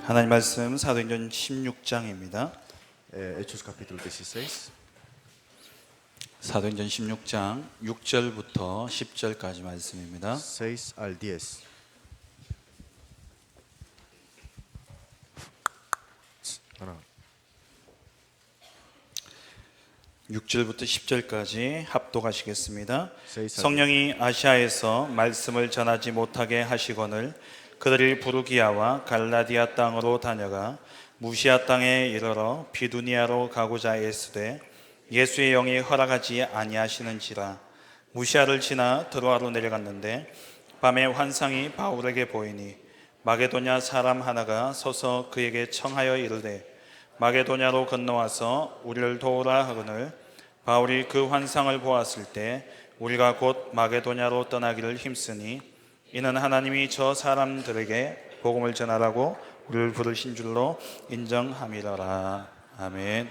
하나님 말씀 사도행전 16장입니다. Hechos capítulo 16, 사도행전 16장 6절부터 10절까지 말씀입니다. 6 al 10. 하나. 6절부터 10절까지 합독하시겠습니다. 세이사. 성령이 아시아에서 말씀을 전하지 못하게 하시거늘 그들이 부르기아와 갈라디아 땅으로 다녀가 무시아 땅에 이르러 비두니아로 가고자 애쓰되 예수의 영이 허락하지 아니하시는지라. 무시아를 지나 드로아로 내려갔는데 밤에 환상이 바울에게 보이니 마게도냐 사람 하나가 서서 그에게 청하여 이르되 마게도냐로 건너와서 우리를 도우라 하거늘 바울이 그 환상을 보았을 때 우리가 곧 마게도냐로 떠나기를 힘쓰니 이는 하나님이 저 사람들에게 복음을 전하라고 우리를 부르신 줄로 인정함이라라. 아멘.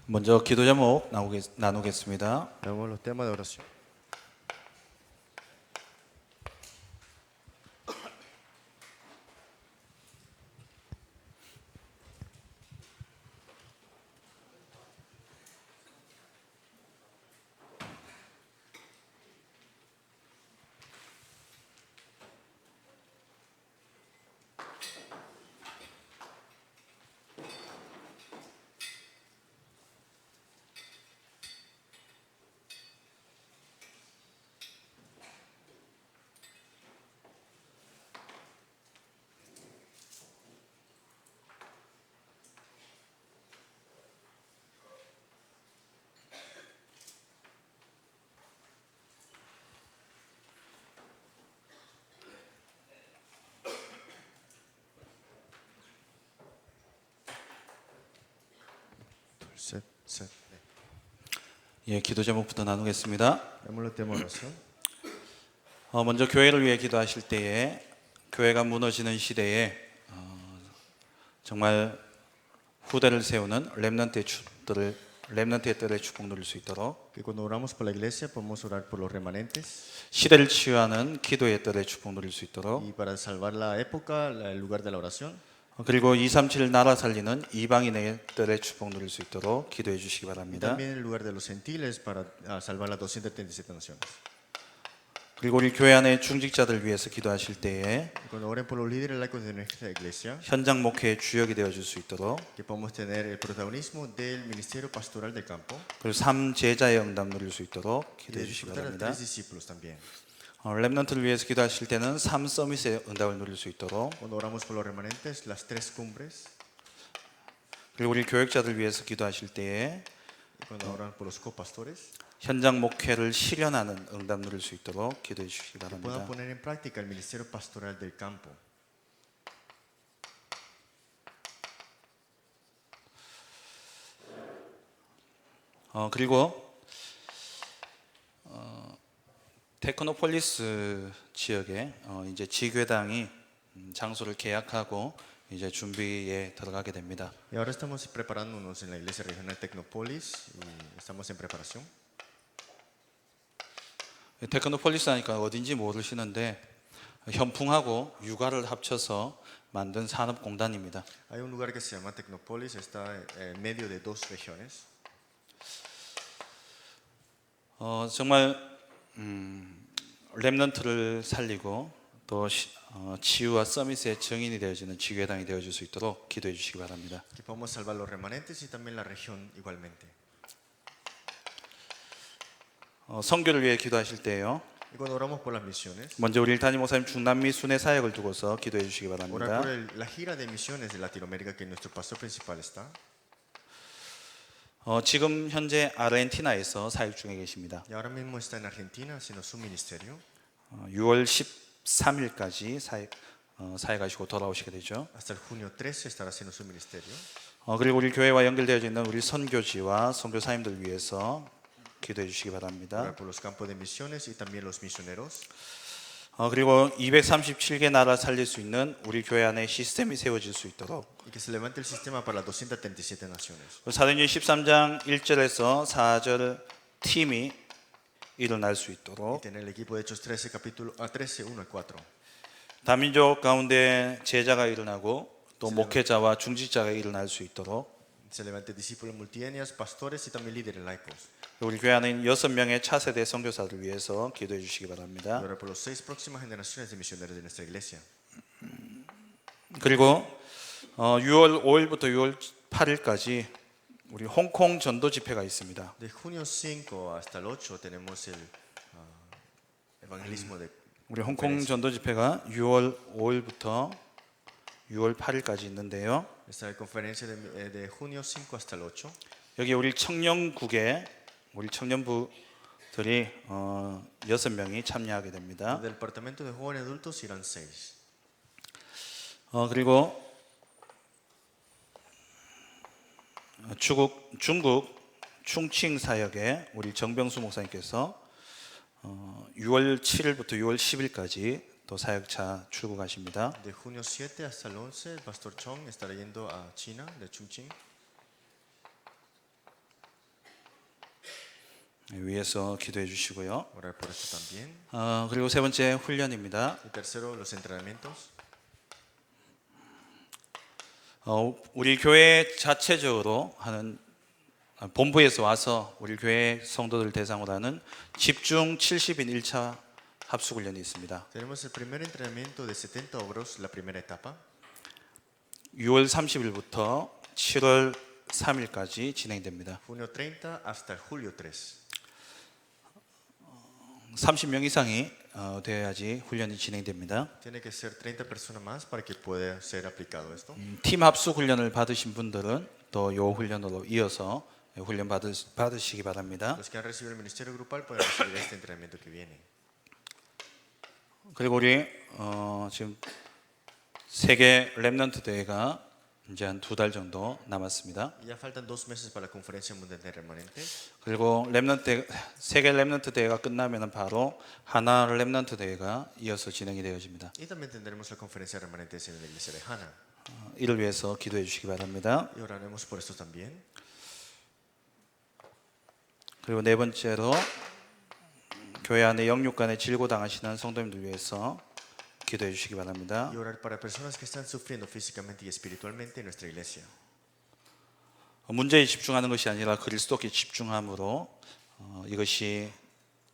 먼저 기도 제목 나누겠습니다. Veamos los temas de oración. Set, set. 예, 기도 제목부터 나누겠습니다. Veamos los temas de oración. 먼저 교회를 위해 기도하실 때에 교회가 무너지는 시대에 정말 후대를 세우는 렘넌트의 때를 축복 누릴 수 있도록 Que cuando oramos por la iglesia podemos orar por los remanentes 시대를 치유하는 기도의 때를 축복 누릴 수 있도록 y para salvar la época, el lugar de la oración. 그리고 237 나라 살리는 이방인의 때를 축복 누릴 수 있도록 기도해 주시기 Y 바랍니다. también el lugar de los gentiles para salvar las 237 naciones. 그리고 우리 교회 안의 중직자들 위해서 기도하실 때에 Y cuando oren por los líderes laicos de nuestra iglesia, 현장 목회의 주역이 되어 줄 수 있도록 que podamos tener el protagonismo del ministerio pastoral del campo 그리고 3제자의 응답 누릴 수 있도록 y 기도해 de 주시기 disfrutar a 바랍니다. 3 discípulos también. 렘넌트를 위해서 기도하실 때는 3서밋의 응답을 누릴 수 있도록 Cuando oramos por los remanentes, las 3 cumbres. 그리고 우리 교육자들 위해서 기도하실 때에 Y cuando oran por los copastores, 현장 목회를 실현하는 응답 누릴 수 있도록 기도해 주시기 puedan 바랍니다. poner en práctica el ministerio pastoral del campo. 그리고 테크노폴리스 지역에 이제 지교당이 장소를 계약하고 이제 준비에 들어가게 됩니다. Y ahora estamos preparándonos en la iglesia regional Tecnópolis y estamos en preparación. 테크노폴리스 하니까 어딘지 모르시는데 현풍하고 육아를 합쳐서 만든 산업공단입니다. Hay un lugar que se llama Tecnópolis, está en medio de 2 regiones. 정말 렘넌트를 살리고 또 치유와 서밋의 증인이 되어지는 지교회당이 되어줄 수 있도록 기도해 주시기 바랍니다. Que podamos salvar los remanentes y también la región igualmente. 선교를 위해 기도하실 때요. Y cuando oramos por las misiones, 먼저 우리 일타니 목사님 중남미 순회 사역을 두고서 기도해 주시기 orar 바랍니다. por la gira de misiones de Latinoamérica que nuestro pastor principal está. 지금 현재 아르헨티나에서 사역 중에 계십니다. Y ahora mismo está en Argentina haciendo su ministerio. 6월 13일까지 사역하시고 돌아오시게 되죠. Hasta el junio 13 estará haciendo su ministerio. 그리고 우리 교회와 연결되어 있는 우리 선교지와 선교사님들 위해서 기도해 주시기 바랍니다. Orar por los campos de misiones y también los misioneros. 그리고 237개 나라 살릴 수 있는 우리 교회 안에 시스템이 세워질 수 있도록 Y que se levante el sistema para las 237 naciones. 사도행전 13장 1절에서 4절 팀이 일어날 수 y 있도록 tener el equipo de Hechos 13, capítulo 13, 1 al 4. 다민족 가운데 제자가 일어나고 또 목회자와 중직자가 일어날 수 있도록 Se levante discípulos multietnias, pastores y también líderes laicos. 우리 교회 안에 6명의 차세대 선교사를 위해서 기도해 주시기 Y 바랍니다. orar por los 6 próximas generaciones de misioneros de nuestra iglesia. 그리고 6월 5일부터 6월 8일까지 우리 홍콩 전도 집회가 있습니다. De junio 5 hasta el 8 tenemos el evangelismo de 우리 홍콩 전도 집회가 6월 5일부터 6월 8일까지 있는데요. esta conferencia de junio 5 hasta el 8. 여기 우리 청년국에 우리 청년부들이 6명이 참여하게 됩니다. Del departamento de jóvenes adultos irán 6. 그리고 중국 충칭 사역에 우리 정병수 목사님께서 6월 7일부터 6월 10일까지 또 사역차 출국하십니다. De junio 7 hasta el 11, el pastor Chong estará yendo a China, de Chongqing. 위해서 기도해 주시고요. Orar por esto también. 그리고 세 번째 훈련입니다. Y tercero, los entrenamientos. 우리 교회 자체적으로 하는 본부에서 와서 우리 교회 성도들 대상으로 하는 집중 70인 1차 합숙훈련이 있습니다. Tenemos el primer entrenamiento de 70 obreros, la primera etapa. 6월 30일부터 7월 3일까지 진행됩니다. Junio 30 hasta julio 3. 30명 이상이 되어야지 훈련이 진행됩니다. Tiene que ser 30 personas más para que pueda ser aplicado esto. 팀 합숙 훈련을 받으신 분들은 또 이 훈련으로 이어서 훈련 받으시기 바랍니다. Los que han recibido el ministerio grupal pueden recibir este entrenamiento que viene. 그리고 우리 지금 세계 렘넌트 대회가 이제 한 2달 정도 남았습니다. Y ya faltan 2 meses para la conferencia mundial de remanentes. 그리고 세계 렘넌트 대회가 끝나면 바로 하나 렘넌트 대회가 이어서 진행이 되어집니다. Y también tendremos la conferencia de remanentes en la iglesia de Hana. 이를 위해서 기도해 주시기 바랍니다. Y oraremos por esto también. 그리고 네 번째로 교회 안에 영육간에 질고당하시는 성도님들 위해서 기도해 주시기 바랍니다. Y orar para personas que están sufriendo físicamente y espiritualmente en nuestra iglesia. 문제에 집중하는 것이 아니라 그리스도께 집중함으로 이것이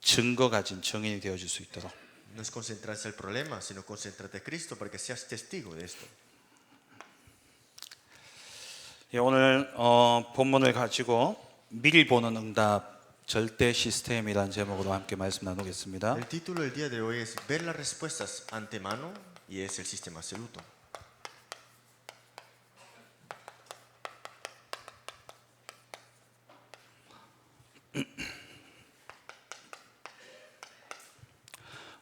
증거 가진 증인이 되어질 수 있도록 No es concentrarse en el problema, sino concentrarte en Cristo para que seas testigo de esto. 오늘 본문을 가지고 미리 보는 응답 절대 시스템이라는 제목으로 함께 말씀 나누겠습니다. El título del día de hoy es Ver las respuestas antemano y es el sistema absoluto.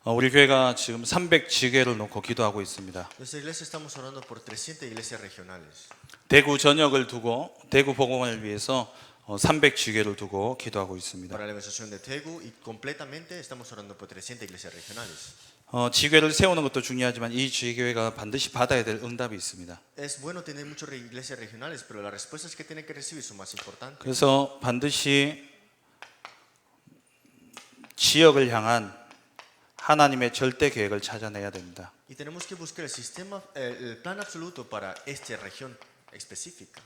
우리 교회가 지금 300지교를 놓고 기도하고 있습니다. Nuestra iglesia estamos orando por 300 iglesias regionales. 대구 전역을 두고 대구 복음을 위해서 300지교를 두고 기도하고 있습니다. Para la evangelización de Daegu y completamente estamos orando por 300 iglesias regionales. 지교를 세우는 것도 중요하지만 이 지교회가 반드시 받아야 될 응답이 있습니다. Es bueno tener muchas iglesias regionales, pero las respuestas que tienen que recibir son más importantes. 그래서 반드시 지역을 향한 하나님의 절대 계획을 찾아내야 됩니다. Y tenemos que buscar el sistema, el plan absoluto para esta región específica.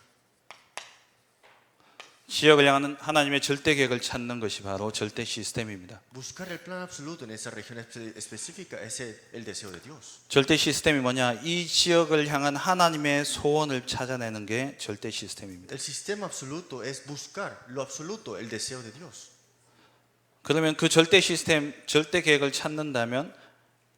지역을 향한 하나님의 절대 계획을 찾는 것이 바로 절대 시스템입니다. Buscar el plan absoluto en esa región específica es el deseo de Dios. 절대 시스템이 뭐냐? 이 지역을 향한 하나님의 소원을 찾아내는 게 절대 시스템입니다. El sistema absoluto es buscar lo absoluto, el deseo de Dios. 그러면 그 절대 시스템, 절대 계획을 찾는다면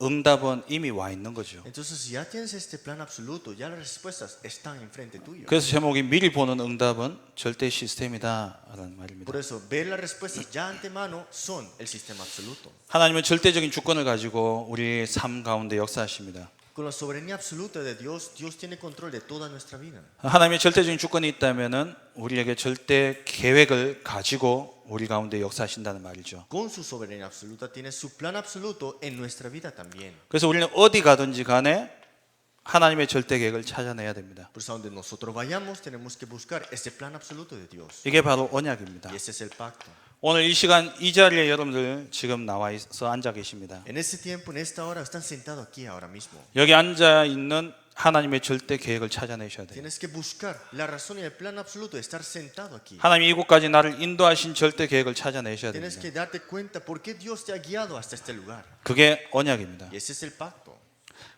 응답은 이미 와 있는 거죠. Entonces, si ya tienes este plan absoluto, ya las respuestas están enfrente tuyo. 그래서 제목이 미리 보는 응답은 절대 시스템이다라는 말입니다. Por eso, ver las respuestas ya antemano son el sistema absoluto. 하나님은 절대적인 주권을 가지고 우리 삶 가운데 역사하십니다. Con la soberanía absoluta de Dios, Dios tiene control de toda nuestra vida. 하나님의 절대적인 주권이 있다면은 우리에게 절대 계획을 가지고 우리 가운데 역사하신다는 말이죠. Con su soberanía absoluta tiene su plan absoluto en nuestra vida también. 그래서 우리는 어디 가든지 간에 하나님의 절대 계획을 찾아내야 됩니다. Por eso donde nosotros vayamos tenemos que buscar ese plan absoluto de Dios. 이게 바로 언약입니다. Y ese es el pacto. 오늘 이 시간 이 자리에 여러분들 지금 나와 있어 앉아 계십니다. En ese tiempo, en esta hora, están sentados aquí ahora mismo. 여기 앉아 있는 하나님의 절대 계획을 찾아내셔야 돼요. Tienes que buscar la razón y el plan absoluto de estar sentado aquí. 하나님이 이곳까지 나를 인도하신 절대 계획을 찾아내셔야 Tienes 됩니다. que darte cuenta por qué Dios te ha guiado hasta este lugar. 그게 언약입니다. Y ese es el pacto.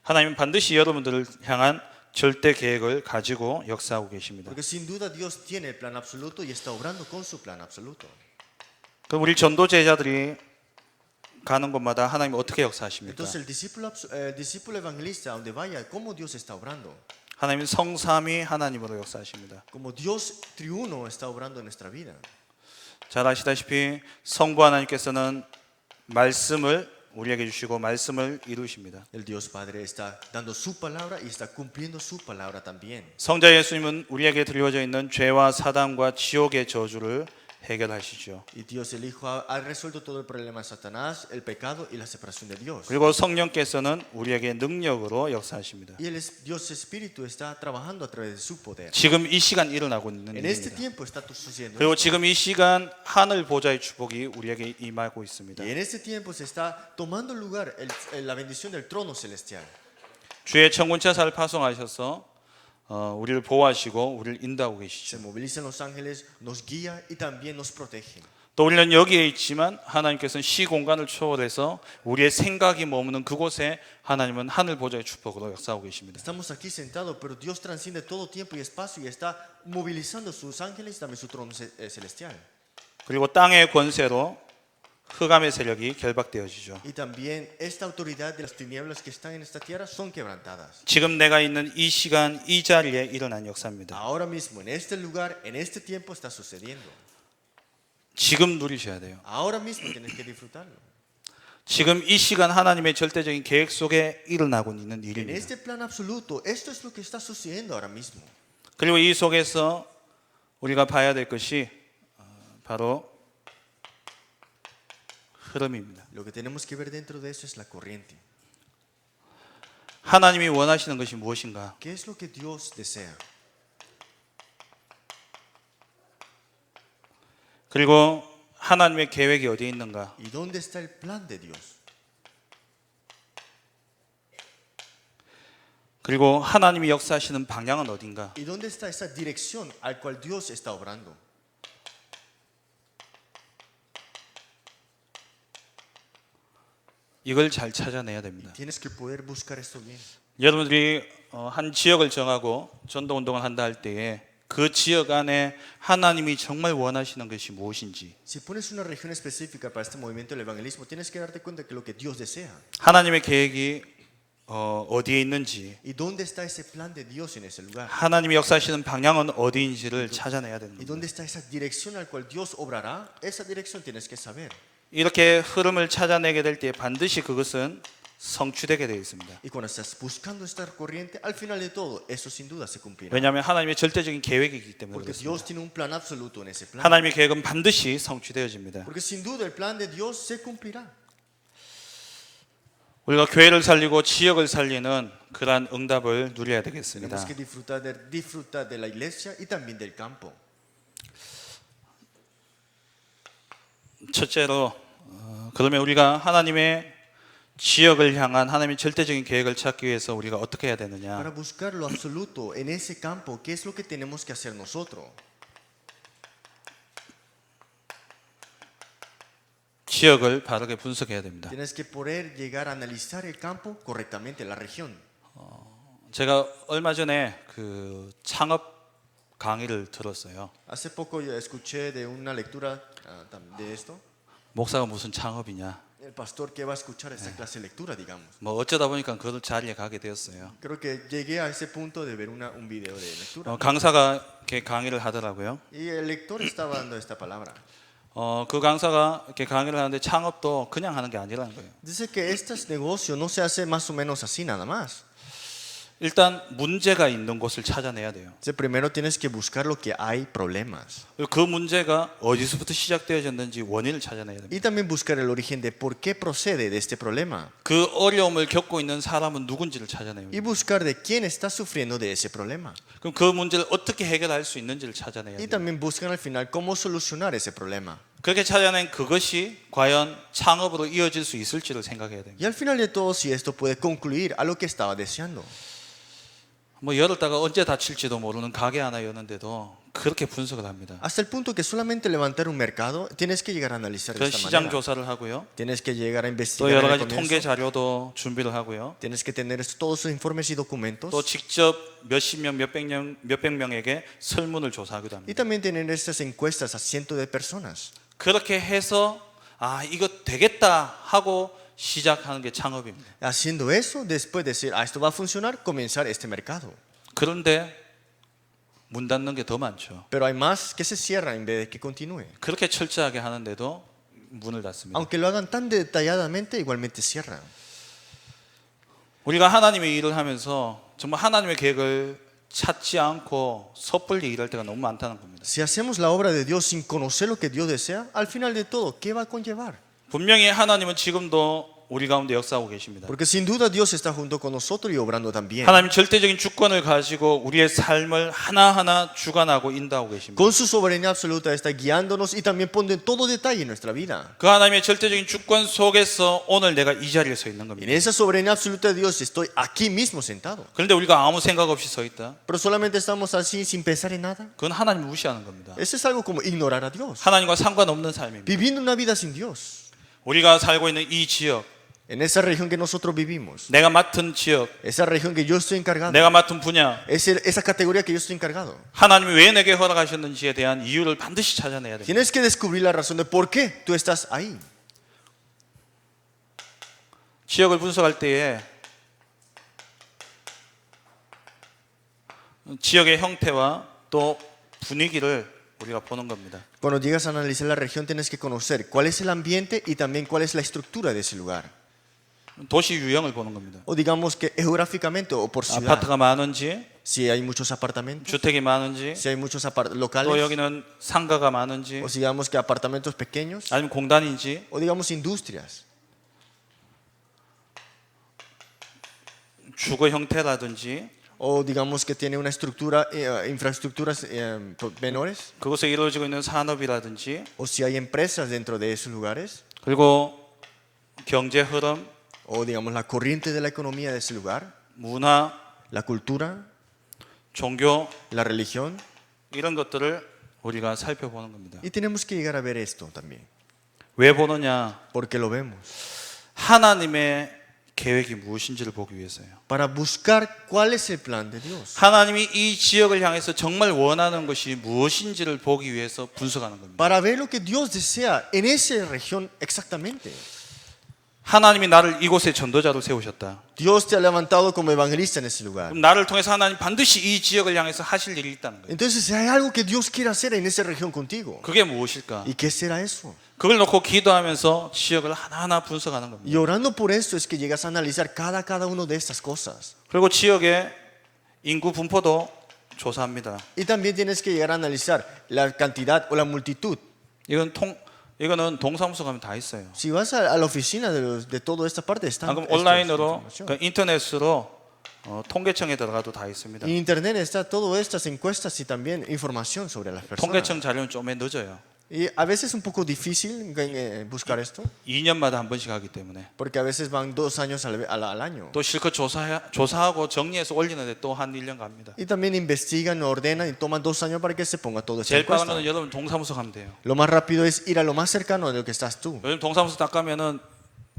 하나님은 반드시 여러분들을 향한 절대 계획을 가지고 역사하고 계십니다. Porque sin duda Dios tiene el plan absoluto y está obrando con su plan absoluto. 그럼 우리 전도 제자들이 가는 곳마다 하나님이 어떻게 역사하십니까? Entonces el discípulo evangelista, a donde vaya, ¿cómo Dios está obrando? 하나님은 성삼위 하나님으로 역사하십니다. Como Dios triuno está obrando en nuestra vida. 잘 아시다시피 성부 하나님께서는 말씀을 우리에게 주시고 말씀을 이루십니다. El Dios Padre está dando su palabra y está cumpliendo su palabra también. 성자 예수님은 우리에게 드려져 있는 죄와 사단과 지옥의 저주를 해결하시죠. Y Dios el Hijo ha resuelto todo el problema de Satanás, el pecado y la separación de Dios. 그리고 성령께서는 우리에게 능력으로 역사하십니다. Y Dios Espíritu está trabajando a través de su poder. 지금 이 시간 일어나고 있는 En este 일입니다. tiempo está sucediendo. 그리고 지금 이 시간 하늘 보좌의 축복이 우리에게 임하고 있습니다. Y en este tiempo se está tomando lugar la bendición del trono celestial. 주의 천군차사를 파송하셔서 우리를 보호하시고 우리를 인도하고 Se 계시죠. movilizan los ángeles, nos guía y también nos protege. 또 우리는 여기에 있지만 하나님께서는 시공간을 초월해서 우리의 생각이 머무는 그곳에 하나님은 하늘 보좌의 축복으로 역사하고 계십니다. Estamos aquí sentados, pero Dios transciende todo tiempo y espacio y está movilizando sus ángeles y también su trono celestial. 그리고 땅의 권세로 흑암의 세력이 결박되어지죠. Y también esta autoridad de las tinieblas que están en esta tierra son quebrantadas. 지금 내가 있는 이 시간 이 자리에 일어난 역사입니다. Ahora mismo, en este lugar, en este tiempo está sucediendo. 지금 누리셔야 돼요. Ahora mismo tienes que disfrutarlo. 지금 이 시간 하나님의 절대적인 계획 속에 일어나고 있는 En 일입니다. este plan absoluto, esto es lo que está sucediendo ahora mismo. 그리고 이 속에서 우리가 봐야 될 것이 바로 흐름입니다. Lo que tenemos que ver dentro de eso es la corriente. 하나님이 원하시는 것이 무엇인가? ¿Qué es lo que Dios desea? 그리고 하나님의 계획이 어디에 있는가? ¿Y dónde está el plan de Dios? 그리고 하나님이 역사하시는 방향은 어딘가? ¿Y dónde está esa dirección al cual Dios está obrando? 이걸 잘 찾아내야 됩니다. Tienes que poder buscar esto bien. 여러분들이 한 지역을 정하고 전도 운동을 한다 할 때에 그 지역 안에 하나님이 정말 원하시는 것이 무엇인지, Si pones una región específica para este movimiento del evangelismo, tienes que darte cuenta que lo que Dios desea. 하나님의 계획이 어디에 있는지, ¿Y dónde está ese plan de Dios en ese lugar? 하나님이 역사하시는 방향은 어디인지를 찾아내야 되는 ¿Y 겁니다. dónde está esa dirección al cual Dios obrará? Esa dirección tienes que saber. 이렇게 흐름을 찾아내게 될 때 반드시 그것은 성취되게 되어 있습니다. Y cuando estás buscando esta corriente, al final de todo, eso sin duda se cumplirá. 왜냐하면 하나님의 절대적인 계획이기 때문에 Porque 그렇습니다. Dios tiene un plan absoluto en ese plan. 하나님의 계획은 반드시 성취되어집니다. Porque sin duda el plan de Dios se cumplirá. 우리가 교회를 살리고 지역을 살리는 그러한 응답을 누려야 되겠습니다. Tenemos que disfrutar de la iglesia y también del campo. 첫째로 그러면 우리가 하나님의 지역을 향한 하나님의 절대적인 계획을 찾기 위해서 우리가 어떻게 해야 되느냐? Para buscar lo absoluto en ese campo, ¿qué es lo que tenemos que hacer nosotros? 지역을 바르게 분석해야 됩니다. Tienes que poder llegar a analizar el campo correctamente, la región. 제가 얼마 전에 그 창업 강의를 들었어요. Hace poco yo escuché de una lectura de esto. 목사가 무슨 창업이냐? El pastor que va a escuchar esta clase de lectura, digamos. 뭐 어쩌다 보니까 그 자리에 가게 되었어요. Creo que llegué a ese punto de ver un video de lectura. 강사가 이렇게 강의를 하더라고요. Y el lector estaba dando esta palabra. 그 강사가 이렇게 강의를 하는데 창업도 그냥 하는 게 아니라는 거예요. Dice que este negocio no se hace más o menos así nada más. 일단 문제가 있는 곳을 찾아내야 돼요. Dice, primero tienes que buscar lo que hay problemas. 그 문제가 어디서부터 시작되어졌는지 원인을 찾아내야 됩니다. Y también buscar el origen de por qué procede de este problema. 그 어려움을 겪고 있는 사람은 누군지를 찾아내야 Y 됩니다. buscar de quién está sufriendo de ese problema. 그럼 그 문제를 어떻게 해결할 수 있는지를 찾아내야 Y 돼요. también buscan al final cómo solucionar ese problema. 그렇게 찾아낸 그것이 과연 창업으로 이어질 수 있을지를 생각해야 됩니다. Y al final de todo, si esto puede concluir a lo que estaba deseando. 뭐 열었다가 언제 닫힐지도 모르는 가게 하나 여는데도 그렇게 분석을 합니다. Hasta el punto que solamente levantar un mercado, tienes que llegar a analizar de 그 esta 시장 manera. 조사를 하고요. Tienes que llegar a 또 investigar 여러 en el 가지 comienzo. 통계 자료도 준비를 하고요. Tienes que tener todos sus informes y documentos. 또 직접 몇십 명, 몇백 명에게 설문을 조사하기도 Y 합니다. también tener estas encuestas a cientos de personas. 그렇게 해서 이거 되겠다 하고 시작하는 게 창업입니다. Haciendo eso, después de decir, esto va a funcionar, comenzar este mercado. 그런데 문 닫는 게 더 많죠. Pero hay más que se cierra en vez de que continúe. 그렇게 철저하게 하는데도 문을 닫습니다. Aunque lo hagan tan detalladamente, igualmente cierran. 우리가 하나님의 일을 하면서 정말 하나님의 계획을 찾지 않고 섣불리 일할 때가 너무 많다는 겁니다. Si hacemos la obra de Dios sin conocer lo que Dios desea, al final de todo, ¿qué va a conllevar? 분명히 하나님은 지금도 우리 가운데 역사하고 계십니다. Porque sin duda Dios está junto con nosotros y obrando también. 하나님 절대적인 주권을 가지고 우리의 삶을 하나하나 주관하고 인도하고 계십니다. Con su soberanía absoluta está guiándonos y también pone todo detalle en nuestra vida. 그 하나님의 절대적인 주권 속에서 오늘 내가 이 자리에 서 있는 En 겁니다. esa soberanía absoluta de Dios estoy aquí mismo sentado. 그런데 우리가 아무 생각 없이 서 있다. Pero solamente estamos así sin pensar en nada. 그건 하나님을 무시하는 겁니다. Eso es algo como ignorar a Dios. 하나님과 상관없는 삶입니다. Viviendo una vida sin Dios. 우리가 살고 있는 이 지역, En esa región que nosotros vivimos. 내가 맡은 지역, Esa región que yo estoy encargado. 내가 맡은 분야, Esa categoría que yo estoy encargado. 하나님이 왜 내게 허락하셨는지에 대한 이유를 반드시 찾아내야 됩니다. Tienes que descubrir la razón de por qué tú estás ahí. 지역을 분석할 때에 지역의 형태와 또 분위기를 우리가 보는 겁니다. Cuando llegas a analizar la región tienes que conocer cuál es el ambiente y también cuál es la estructura de ese lugar. 도시 유형을 보는 겁니다. O digamos que geográficamente o por ciudad. 아파트가 많은지, Si hay muchos apartamentos, 주택이 많은지, si hay muchos 또 locales, 여기는 상가가 많은지, o digamos que apartamentos pequeños, 아니면 공단인지, o digamos industrias, 주거 형태라든지 o digamos que tiene una estructura, infraestructuras menores, 그곳에 이루어지고 있는 산업이라든지 o si hay empresas dentro de esos lugares, 그리고 경제 흐름, o digamos la corriente de la economía de ese lugar, 문화, la cultura, 종교 la religión, 이런 것들을 우리가 살펴보는 겁니다. y tenemos que llegar a ver esto también, 왜 보느냐? porque lo vemos. 하나님의 계획이 무엇인지를 보기 위해서요. Para buscar cuál es el plan de Dios. 하나님이 이 지역을 향해서 정말 원하는 것이 무엇인지를 보기 위해서 분석하는 겁니다. Para ver lo que Dios desea en esa región exactamente. 하나님이 나를 이곳에 전도자로 세우셨다. Dios te ha levantado como evangelista en ese lugar. 그럼 나를 통해서 하나님 반드시 이 지역을 향해서 하실 일이 있다는 거예요. Entonces hay algo que Dios quiere hacer en esa región contigo. 그게 무엇일까? ¿Y qué será eso? 그걸 놓고 기도하면서 지역을 하나하나 분석하는 겁니다. Y orando por esto es que llegas a analizar cada uno de estas cosas. 그리고 지역의 인구 분포도 조사합니다. Y también tienes que llegar a analizar la cantidad o la multitud. 이거는 동사무소 가면 다 있어요. Si vas a la oficina de toda esta parte, está 방금 온라인으로 그 인터넷으로 통계청에 들어가도 다 있습니다. En internet está todas estas encuestas y también información sobre las personas. 통계청 자료는 좀 늦어요. Y a veces es un poco difícil buscar esto, 2년마다 한 번씩 하기 때문에 porque a veces van 2 años al año. 또 실컷 조사하고 정리해서 올리는데 또 한 1년 갑니다. Y también investigan, ordenan y toman 2 años para que se ponga todo esta 제일 빠른 encuesta. 거는 여러분 동사무소 가면 돼요. Lo más rápido es ir a lo más cercano de lo que estás tú. 요즘 동사무소 딱 가면은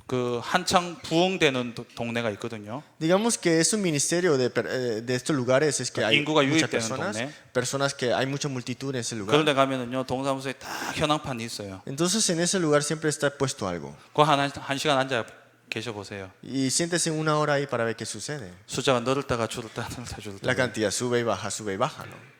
그 한창 부흥되는 동네가 있거든요. Digamos que es un ministerio de estos lugares, es que hay 인구가 muchas 유입되는 동네. personas que hay mucha multitud en ese 그런 lugar. 데 가면은요 동사무소에 딱 현황판이 있어요. Entonces en ese lugar siempre está puesto algo. 그거 한 시간 앉아 계셔 보세요. Y siéntese 1 hora ahí para ver qué sucede. 숫자가 늘었다가 줄었다가 La cantidad sube y baja, ¿no?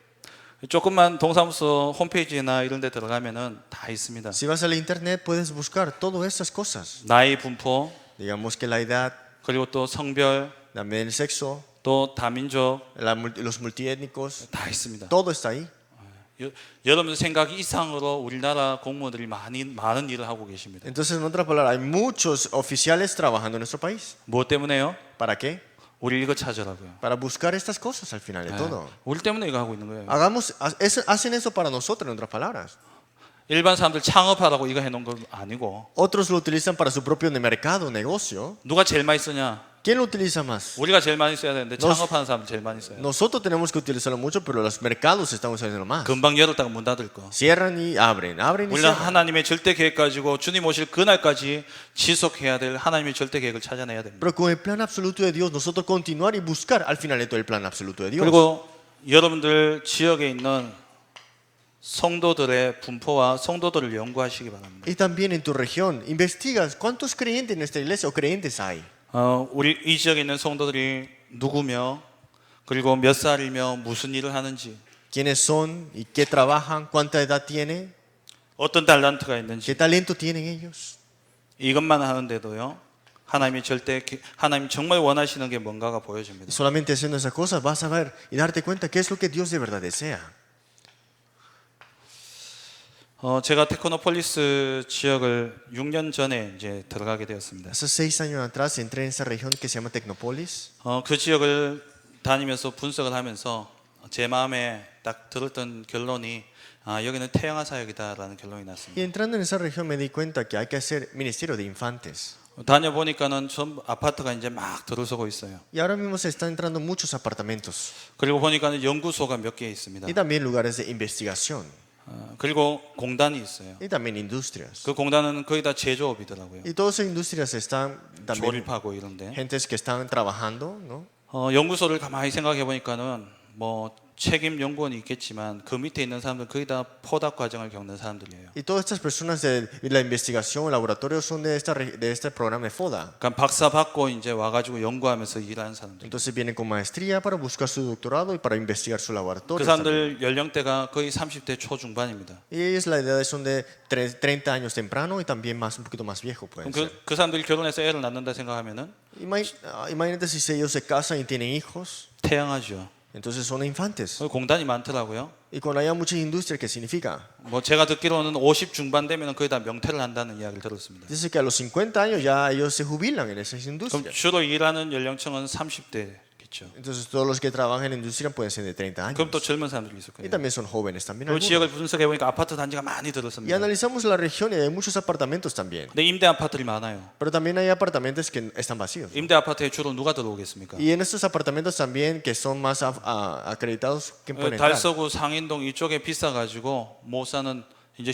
조금만 동사무소 홈페이지나 이런 데 들어가면은 다 있습니다. Si vas al internet puedes buscar todas estas cosas. 나이 분포, Digamos que la edad, 그리고 또 성별, también el sexo, 또 다민족 los multiétnicos, 다 있습니다. todo está ahí. 여러분 생각 이상으로 우리나라 공무원들이 많은 일을 하고 계십니다. Entonces, en otras palabras, hay muchos oficiales trabajando en nuestro país. 무엇 때문에요? ¿Para qué? 우리 이거 찾으라고요. Para buscar estas cosas al final de todo. 우리 때문에 이거 하고 있는 거예요. Hacen eso para nosotros, en otras palabras. 일반 사람들 창업하라고 이거 해놓은 건 아니고 Otros lo utilizan para su propio mercado, negocio. 누가 제일 많이 쓰냐? ¿Quién lo utiliza más? 우리가 제일 많이 써야 되는데 너- 창업하는 사람 제일 많이 써요. Nosotros tenemos que utilizarlo mucho, pero los mercados están usando más. 금방 열었다가 문 닫을 거. Cierran y abren, abren y 우리는 cierran. 하나님의 절대 계획 가지고 주님 오실 그날까지 지속해야 될 하나님의 절대 계획을 찾아내야 됩니다. Pero con el plan absoluto de Dios, nosotros continuar y buscar al final de todo el plan absoluto de Dios. 그리고 여러분들 지역에 있는 성도들의 분포와 성도들을 연구하시기 바랍니다. Y también en tu región, investigas cuántos creyentes en esta iglesia o creyentes hay. 우리 이 지역에 있는 성도들이 누구며 그리고 몇 살이며 무슨 일을 하는지 ¿Quiénes son y qué trabajan? ¿Cuánta edad tienen? 어떤 달란트가 있는지 ¿Qué talento tienen ellos? 이것만 하는데도요 하나님 정말 원하시는 게 뭔가가 Y 보여집니다. solamente haciendo esas cosas vas a ver y darte cuenta qué es lo que Dios de verdad desea. 제가 테크노폴리스 지역을 6년 전에 이제 들어가게 되었습니다. Hace 6 años atrás entré en esa región que se llama Tecnópolis. 그 지역을 다니면서 분석을 하면서 제 마음에 딱 들었던 결론이 여기는 태영아 사역이다라는 결론이 Y 났습니다. entrando en esa región me di cuenta que hay que hacer ministerio de infantes. 다녀보니까는 전부 아파트가 이제 막 들어서고 있어요. Y ahora mismo se están entrando muchos apartamentos 그리고 보니까는 연구소가 몇 개 있습니다. y también lugares de investigación 그리고 공단이 있어요. y también industrias. 그 공단은 거의 다 제조업이더라고요. Y todas esas industrias están también 조립하고 이런데. gentes que están trabajando, ¿no? 연구소를 가만히 생각해 보니까는 뭐 책임 연구원이 있겠지만 그 밑에 있는 사람들 거의 다 포답 과정을 겪는 사람들이에요. Y todas estas personas de la investigación, laboratorio son de este programa de FODA. 그러니까 박사 받고 이제 와가지고 연구하면서 일하는 사람들. Entonces vienen con maestría para buscar su doctorado y para investigar su 그 laboratorio. 사람들 연령대가 거의 30대 초중반입니다. Y ellos la edad son de 30 años temprano y también más un poquito más viejo pueden 그럼 ser. 그 사람들이 결혼해서 애를 낳는다 생각하면은 Imagínate si ellos se casan y tienen hijos, 태양하죠. entonces son infantes. 공단이 많더라고요. Y cuando haya muchas industrias, ¿qué significa? 뭐 제가 듣기로는 50 중반 되면 거의 다 명퇴를 한다는 이야기를 들었습니다. Dice que a los 50 años ya ellos se jubilan en esas 그럼 industrias. 주로 일하는 연령층은 30대겠죠. Entonces todos los que trabajan en industria pueden ser de 30 años. 그럼 또 젊은 사람들이 있을 Y 거예요. también son jóvenes también. 그 algunos. 지역을 분석해 보니까 아파트 단지가 많이 Y 들었습니다. analizamos la región y hay muchos apartamentos también. 근데 임대 아파트들이 많아요. Pero también hay apartamentos que están vacíos. 임대 아파트에 주로 누가 들어오겠습니까? Y en estos apartamentos también que son más acreditados, ¿quién puede entrar? 달서구 상인동 이쪽에 비싸가지고 못 사는 이제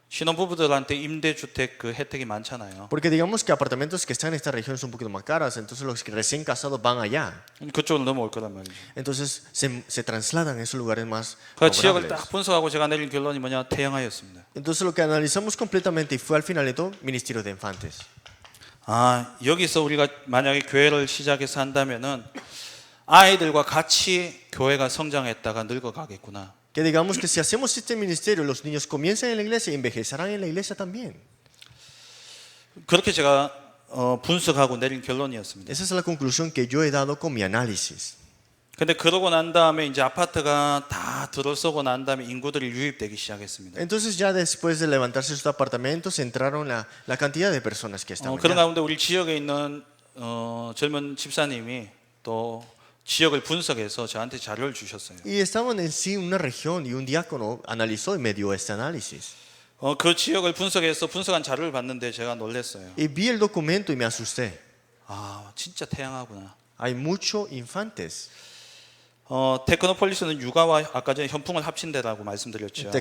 신혼부부들한테 임대주택 그 혜택이 많잖아요. Porque digamos que apartamentos que están en esta región son un poquito más caras, entonces los que recién casados van allá. 그쪽으로 넘어올 거란 말이죠. Entonces se trasladan a esos lugares más 그 지역을 favorables. 딱 분석하고 제가 내린 결론이 뭐냐? 태영하였습니다. Entonces lo que analizamos completamente y fue al final de todo Ministerio de Infantes. 여기서 우리가 만약에 교회를 시작해서 한다면은 아이들과 같이 교회가 성장했다가 늙어가겠구나. Que digamos que si hacemos este ministerio, los niños comienzan en la iglesia y envejecerán en la iglesia también. 그렇게 제가 분석하고 내린 결론이었습니다. Esa es la conclusión que yo he dado con mi análisis. 근데 그러고 난 다음에 이제 아파트가 다 들어서고 난 다음에 인구들이 유입되기 시작했습니다. Entonces ya después de levantarse sus apartamentos entraron la cantidad de personas que estaban 그런 allá. 가운데 우리 지역에 있는 젊은 집사님이 또 지역을 분석해서 저한테 자료를 주셨어요. Y estaban en sí una región y un diácono analizó y me dio este análisis. 그 지역을 분석해서 분석한 자료를 봤는데 제가 놀랐어요. Y vi el documento y me asusté. 진짜 태양하구나. Hay muchos infantes. 테크노폴리스는 육아와 아까 전에 현풍을 합친 데라고 말씀드렸죠.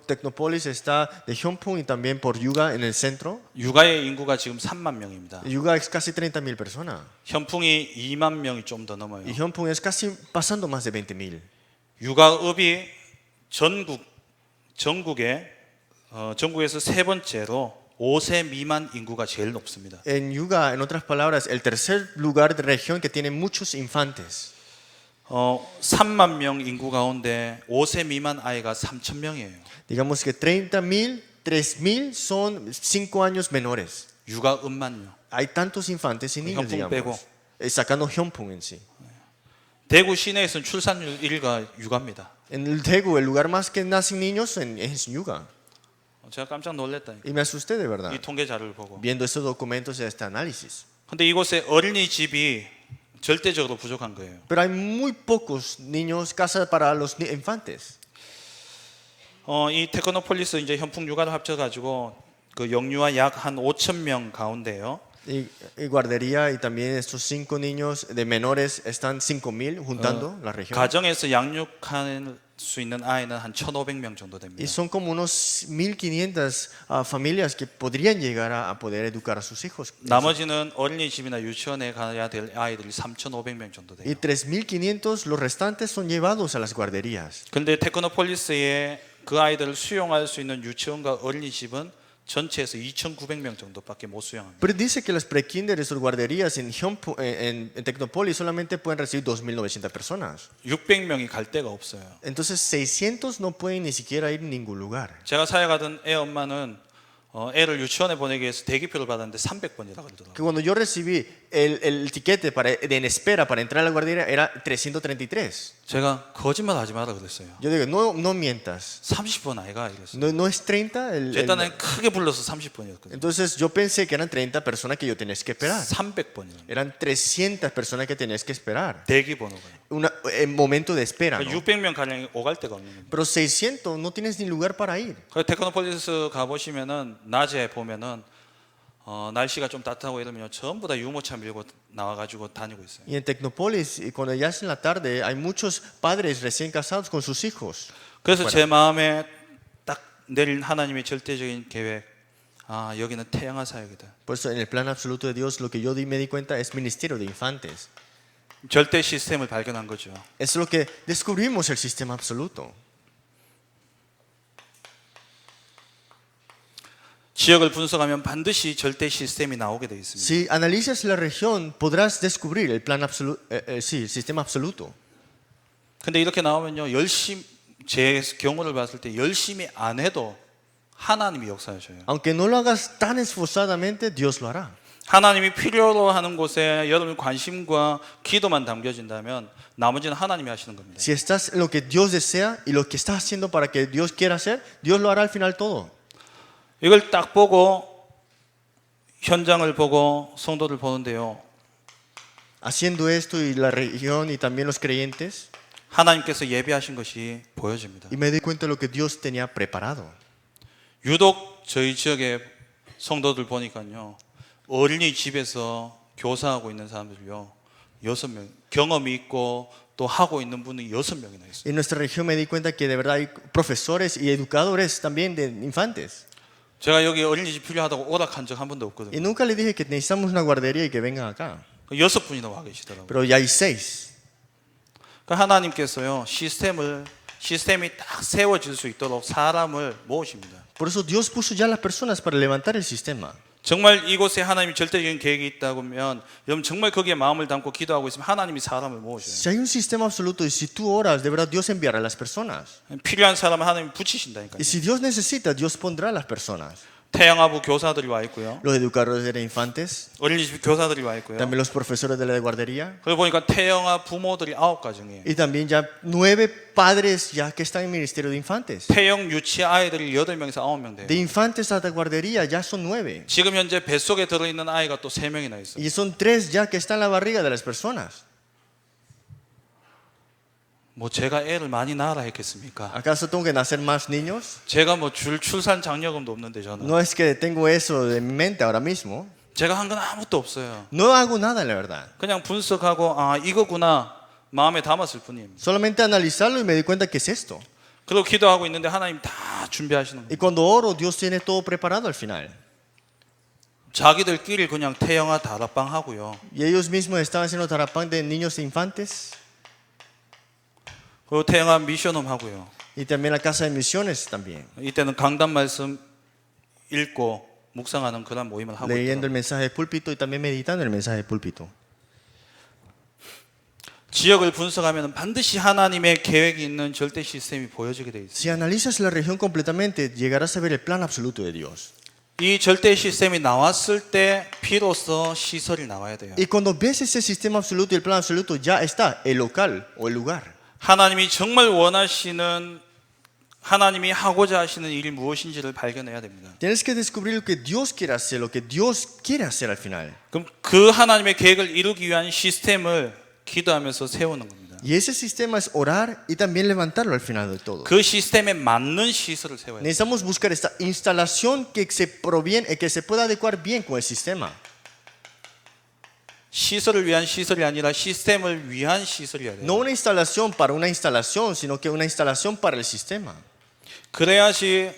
Tecnópolis está de Hyunpong y también por Yuga en el centro. 육아의 인구가 지금 3만 명입니다. Yuga es casi 30.000 personas. 현풍이 2만 명이 좀 더 넘어요. Y Hyunpong es casi pasando más de 20.000. 육아업이 전국에서 세 번째로 5세 미만 인구가 제일 높습니다. En Yuga, en otras palabras, el tercer lugar de región que tiene muchos infantes. 3만 명 인구 가운데 5세 미만 아이가 3천 명이에요. Digamos que 30.000, 3.000 son 5 años menores. 육아음만요. Hay tantos infantes y niños, Hyunpong digamos. Sacando Hyunpong en sí. 대구 시내에서는 출산율 1위가 육아입니다. En el Daegu, el lugar más que nacen niños es Yuga. 제가 깜짝 놀랐다니까. Y me asusté de 이 verdad, 통계 자료를 보고. viendo estos documentos y este análisis. 근데 이곳에 어린이집이 절대적으로 부족한 거예요. Pero hay muy pocos niños, casas para los infantes. 이 테크노폴리스 이제 현풍 육아를 합쳐가지고 그 영유아 약 한 5천 명 가운데요. Y guardería y también estos 5 niños de menores están 5,000 juntando la región. 가정에서 양육할 수 있는 아이는 한 1,500명 정도 Y 됩니다. son como unos 1,500 familias que podrían llegar a poder educar a sus hijos. 나머지는 어린이집이나 유치원에 가야 될 아이들이 3,500명 정도 돼요. Y 3,500, los restantes son llevados a las guarderías. 그런데 테크노폴리스에 그 아이들을 수용할 수 있는 유치원과 어린이집은 전체에서 2,900명 정도밖에 못 수용합니다. Pero dice que las prekinders o guarderías en Tecnópolis solamente pueden recibir 2,900 personas. 600명이 갈 데가 없어요. Entonces 600 no pueden ni siquiera ir a ningún lugar. 제가 사역하던 애 엄마는 애를 유치원에 보내기 위해서 대기표를 받았는데 300번이라고 그러더라고요. Que cuando yo recibí el tiquete en espera para entrar a la guardería era 333. 제가 거짓말하지 마라 그랬어요. Yo digo, no mientas. 30번 아이가 이랬어요. No es 30 일단은 크게 불러서 30번이었거든요. Entonces yo pensé que eran 30 personas que yo tenías que esperar. 300번이요. Eran 300 personas que tenías que esperar. 대기 번호가. Un momento de espera. ¿No? 600명 가량이 오갈 데가 없는 겁니다. Pero 600 no tienes ni lugar para ir. 그래서 테크노폴리스 가 보시면은 낮에 보면은 날씨가 좀 따뜻하고 이러면 전부 다 유모차 밀고 나와가지고 다니고 있어요. Y en Tecnópolis, y cuando ya es en la tarde, hay muchos padres recién casados con sus hijos. 그래서 제 마음에 딱 내린 하나님의 절대적인 계획, 아 여기는 태양아 사역이다. Por eso en el plan absoluto de Dios, lo que yo me di cuenta es ministerio de infantes. 절대 시스템을 발견한 거죠. Es lo que descubrimos el sistema absoluto. 지역을 분석하면 반드시 절대 시스템이 나오게 되어 있습니다. Si analizas la región, podrás descubrir el plan absoluto, sí, el sistema absoluto. 근데 이렇게 나오면요, 열심히 제 경우를 봤을 때 열심히 안 해도 하나님이 역사하셔요. Aunque no lo hagas tan esforzadamente, Dios lo hará. 하나님이 필요로 하는 곳에 여러분 관심과 기도만 담겨진다면 나머지는 하나님이 하시는 겁니다. Si estás en lo que Dios desea y lo que estás haciendo para que Dios quiera hacer, Dios lo hará al final todo. 이걸 딱 보고 현장을 보고 성도를 보는데요. Haciendo esto y la región y también los creyentes, 하나님께서 예비하신 것이 보여집니다. y me di cuenta de lo que Dios tenía preparado. 유독 저희 지역의 성도들 보니까요. 어린이집에서 교사하고 있는 사람들이요. 6명. 경험이 있고 또 하고 있는 분이 6명이나 있어요. En nuestra región me di cuenta que de verdad hay profesores y educadores también de infantes. 제가 여기 어린이집 필요하다고 오락한 적 한 번도 없거든요. Y nunca les dije que necesitamos una guardería y que vengan acá. 6분이나 와 계시더라고요. Pero ya hay 6. 그러니까 하나님께서요. 시스템이 딱 세워질 수 있도록 사람을 모으십니다. Por eso Dios puso ya las personas para levantar el sistema. 정말 이곳에 하나님이 절대적인 계획이 있다고 하면 여러분 정말 거기에 마음을 담고 기도하고 있으면 하나님이 사람을 모으셔요. Si hay un sistema absoluto y si tú oras, de verdad Dios enviará a las personas. 필요한 사람은 하나님이 붙이신다니까요. Y si Dios necesita, Dios pondrá a las personas. 태양아부 교사들이 와 있고요. Los educadores de infantes, 어린이집 교사들이 와 있고요. también los profesores de la guardería. 그리고 보니까 태영아 부모들이 9가정이에요. Y también ya 9 padres ya que están en el ministerio de infantes. 태영 유치 아이들이 8명에서 9명 돼요. De infantes a la guardería ya son 9. 지금 현재 뱃속에 들어있는 아이가 또 3명이나 있어요. Y son 3 ya que están en la barriga de las personas. 뭐 제가 애를 많이 낳으라 했겠습니까? ¿Acaso tengo que nacer más niños? 제가 뭐 출산 장려금도 없는데 저는 No es que tengo eso en mi mente ahora mismo. 제가 한 건 아무것도 없어요. No hago nada, la verdad. 그냥 분석하고 아 이거구나 마음에 담았을 뿐입니다. Solamente analizarlo y me di cuenta que es esto. 그리고 기도하고 있는데 하나님 다 준비하시는 Y 거예요. cuando oro, Dios tiene todo preparado al final. 자기들끼리 그냥 태영아 다락방 하고요. Y ellos mismos estaban haciendo tarapán de niños e infantes. 그리고 태영아 미션홈 하고요. Y también la casa de misiones también. 이때는 강단 말씀 읽고 묵상하는 그런 모임을 하고 Leyendo 있더라고요. el mensaje de púlpito y también meditando el mensaje de púlpito. 지역을 분석하면 반드시 하나님의 계획이 있는 절대 시스템이 보여지게 돼 있어요. Si analizas la región completamente, llegarás a ver el plan absoluto de Dios. 이 절대 시스템이 나왔을 때 비로소 시설이 나와야 돼요. Y cuando ves ese sistema absoluto y el plan absoluto, ya está el local o el lugar. 하나님이 정말 원하시는 하나님이 하고자 하시는 일이 무엇인지를 발견해야 됩니다. Tienes que descubrir lo que Dios quiere hacer, lo que Dios quiere hacer al final. 그럼 그 하나님의 계획을 이루기 위한 시스템을 기도하면서 세우는 겁니다. Y ese sistema es orar y también levantarlo al final de todo. 그 시스템에 맞는 시설을 세워야 돼요. Necesitamos buscar esta instalación que se pueda adecuar bien con el sistema. 시설을 위한 시설이 아니라 시스템을 위한 시설이어야 돼요. No una instalación para una instalación, sino que una instalación para el sistema. 그래야지